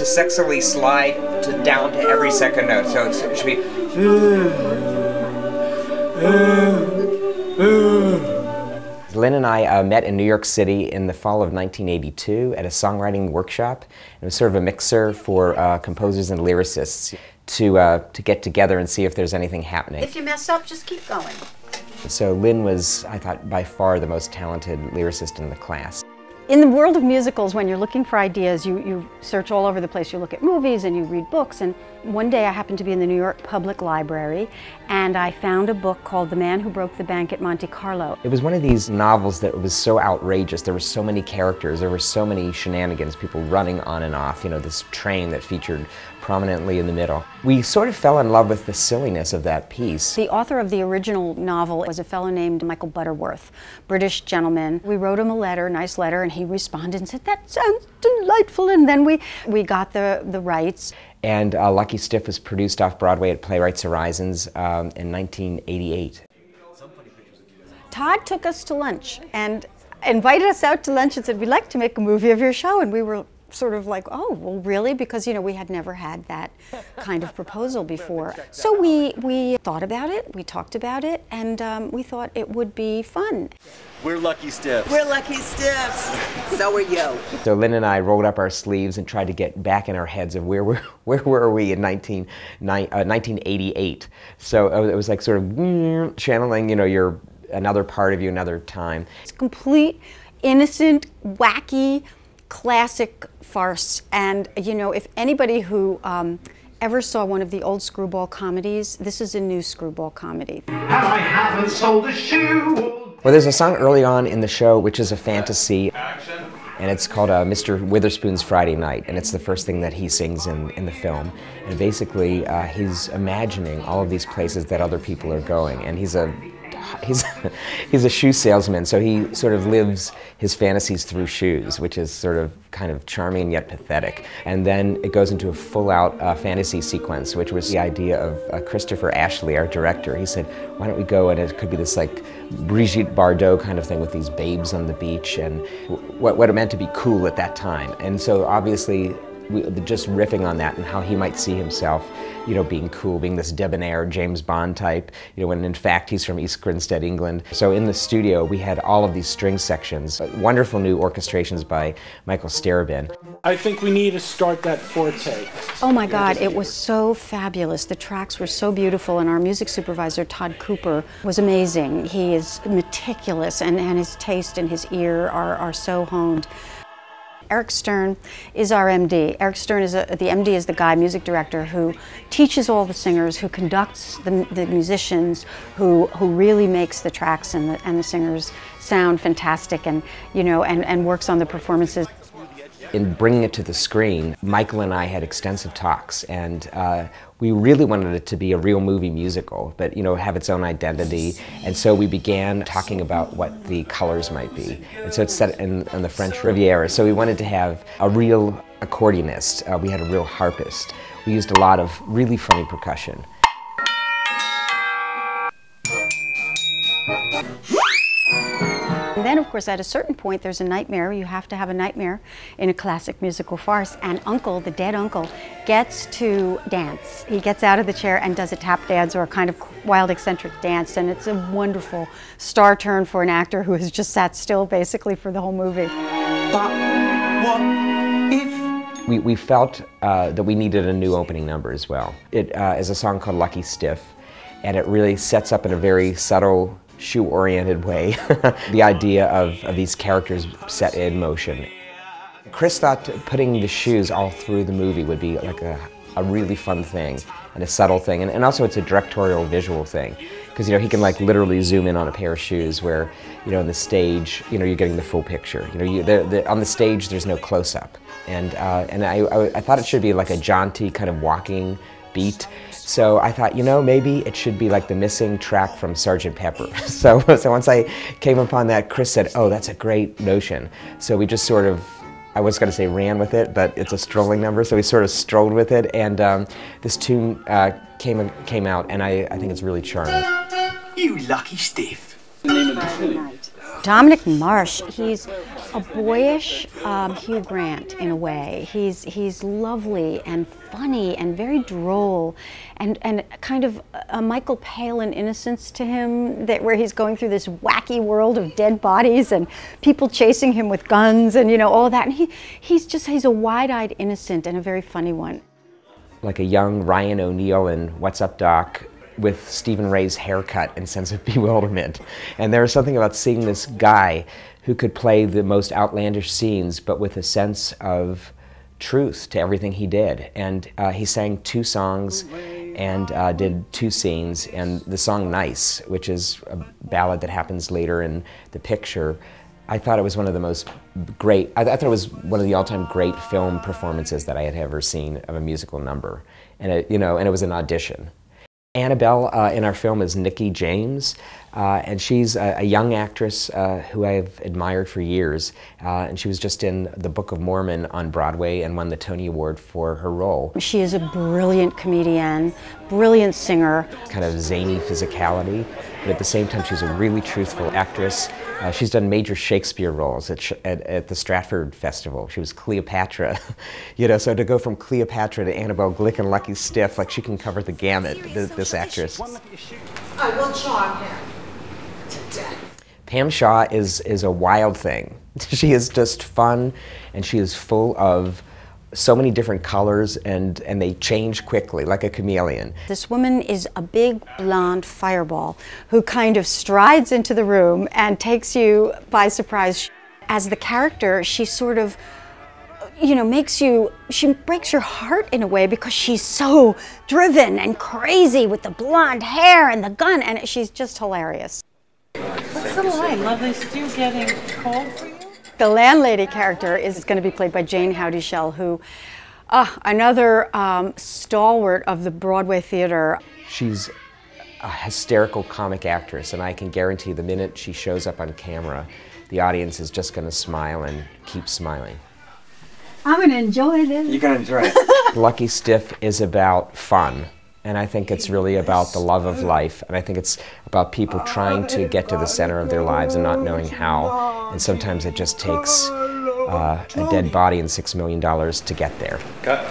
to sexily slide down to every second note. So it should be. Lynn and I met in New York City in the fall of 1982 at a songwriting workshop. It was sort of a mixer for composers and lyricists to get together and see if there's anything happening. If you mess up, just keep going. So Lynn was, I thought, by far the most talented lyricist in the class. In the world of musicals, when you're looking for ideas, you search all over the place. You look at movies and you read books. And one day I happened to be in the New York Public Library and I found a book called The Man Who Broke the Bank at Monte Carlo. It was one of these novels that was so outrageous. There were so many characters, there were so many shenanigans, people running on and off, you know, this train that featured prominently in the middle. We sort of fell in love with the silliness of that piece. The author of the original novel was a fellow named Michael Butterworth, British gentleman. We wrote him a letter, nice letter, and he responded and said, "That sounds delightful," and then we got the rights. And Lucky Stiff was produced off Broadway at Playwrights Horizons in 1988. Todd took us to lunch and invited us out to lunch and said, "We'd like to make a movie of your show," and we were sort of like, "Oh, well, really?" Because, you know, we had never had that kind of proposal before. So we thought about it, we talked about it, and we thought it would be fun. We're Lucky Stiffs. We're Lucky Stiffs. So are you. So Lynn and I rolled up our sleeves and tried to get back in our heads of where were we in 1988. So it was like sort of channeling, you know, another part of you, another time. It's complete, innocent, wacky, classic farce, and you know, if anybody who ever saw one of the old screwball comedies, this is a new screwball comedy. And I haven't sold a shoe. Well, there's a song early on in the show which is a fantasy, and it's called Mr. Witherspoon's Friday Night, and it's the first thing that he sings in the film. And basically, he's imagining all of these places that other people are going, and he's a shoe salesman, so he sort of lives his fantasies through shoes, which is sort of kind of charming yet pathetic. And then it goes into a full-out fantasy sequence, which was the idea of Christopher Ashley, our director. He said, "Why don't we go?" And it could be this like Brigitte Bardot kind of thing with these babes on the beach and what it meant to be cool at that time. And so obviously, just riffing on that and how he might see himself, you know, being cool, being this debonair James Bond type, you know, when in fact he's from East Grinstead, England. So in the studio, we had all of these string sections, wonderful new orchestrations by Michael Starobin. I think we need to start that forte. Oh my God, it was so fabulous. The tracks were so beautiful, and our music supervisor, Todd Cooper, was amazing. He is meticulous, and his taste and his ear are so honed. Eric Stern is our MD. Eric Stern is the MD is the guy, music director, who teaches all the singers, who conducts the musicians, who really makes the tracks and the singers sound fantastic, and you know, and works on the performances. In bringing it to the screen, Michael and I had extensive talks, and we really wanted it to be a real movie musical, but you know, have its own identity. And so we began talking about what the colors might be. And so it's set in the French Riviera. So we wanted to have a real accordionist. We had a real harpist. We used a lot of really funny percussion. And then, of course, at a certain point, there's a nightmare. You have to have a nightmare in a classic musical farce. And Uncle, the dead uncle, gets to dance. He gets out of the chair and does a tap dance or a kind of wild, eccentric dance. And it's a wonderful star turn for an actor who has just sat still, basically, for the whole movie. But what if? We felt that we needed a new opening number as well. It is a song called Lucky Stiff, and it really sets up in a very subtle, shoe-oriented way the idea of these characters set in motion. Chris thought putting the shoes all through the movie would be like a really fun thing and a subtle thing, and also it's a directorial visual thing, because you know, he can like literally zoom in on a pair of shoes where, you know, on the stage, you know, you're getting the full picture. You know, on the stage there's no close-up, and I thought it should be like a jaunty kind of walking beat. So I thought, you know, maybe it should be like the missing track from Sgt. Pepper. So once I came upon that, Chris said, "Oh, that's a great notion." So we just sort of, I was going to say ran with it, but it's a strolling number, so we sort of strolled with it, and this tune came out, and I think it's really charming. You lucky stiff. The name of the city. Dominic Marsh, he's a boyish Hugh Grant in a way. He's lovely and funny and very droll, and kind of a Michael Palin innocence to him, where he's going through this wacky world of dead bodies and people chasing him with guns and all that. And he's a wide-eyed innocent and a very funny one. Like a young Ryan O'Neal in What's Up, Doc, with Stephen Ray's haircut and sense of bewilderment. And there was something about seeing this guy who could play the most outlandish scenes, but with a sense of truth to everything he did. And he sang 2 songs and did 2 scenes, and the song Nice, which is a ballad that happens later in the picture, I thought it was one of the most great, I thought it was one of the all-time great film performances that I had ever seen of a musical number. And and it was an audition. Annabelle in our film is Nikki James, and she's a young actress who I've admired for years, and she was just in The Book of Mormon on Broadway and won the Tony Award for her role. She is a brilliant comedian, brilliant singer. Kind of zany physicality, but at the same time she's a really truthful actress. She's done major Shakespeare roles at the Stratford Festival. She was Cleopatra, so to go from Cleopatra to Annabelle Glick and Lucky Stiff, like she can cover the gamut, this actress. I will charm him to death. Pam Shaw is a wild thing. She is just fun, and she is full of so many different colors, and they change quickly, like a chameleon. This woman is a big blonde fireball who kind of strides into the room and takes you by surprise. As the character, she sort of, she breaks your heart in a way, because she's so driven and crazy with the blonde hair and the gun, and she's just hilarious. What's the line? Lovely stew getting cold for you? The landlady character is going to be played by Jane Howdy-Shell, who, another stalwart of the Broadway theater. She's a hysterical comic actress, and I can guarantee the minute she shows up on camera, the audience is just going to smile and keep smiling. I'm going to enjoy this. You're going to enjoy it. Lucky Stiff is about fun. And I think it's really about the love of life, and I think it's about people trying to get to the center of their lives and not knowing how. And sometimes it just takes a dead body and $6 million to get there. Cut.